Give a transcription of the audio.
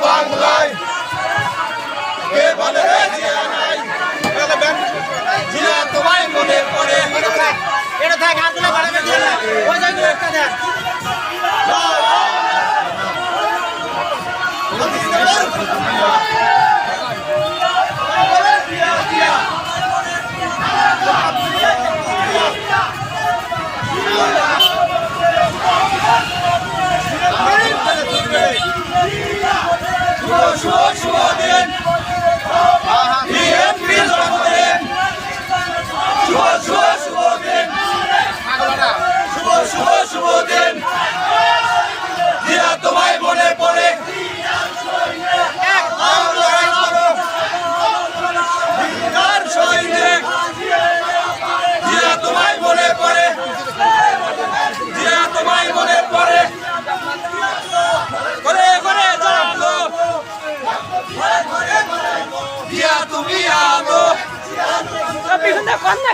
বাংলায় কে বলে জিয়া নাই জিয়া তোমায় মনে পড়ে এটা থাক আর গুলো বাড়াবে দিয়ে না ওই জায়গায় একটা দেন শুভ দিন বিএনপির জন্মদিন শুভ দিন শুভ দিন জিয়া তোমায় মনে পড়ে সৈনিক জিয়া তোমায় মনে পড়ে জিয়া তোমায় মনে পড়ে করে করে জানলো জিয়া তুমি আলো পিছনে কোন না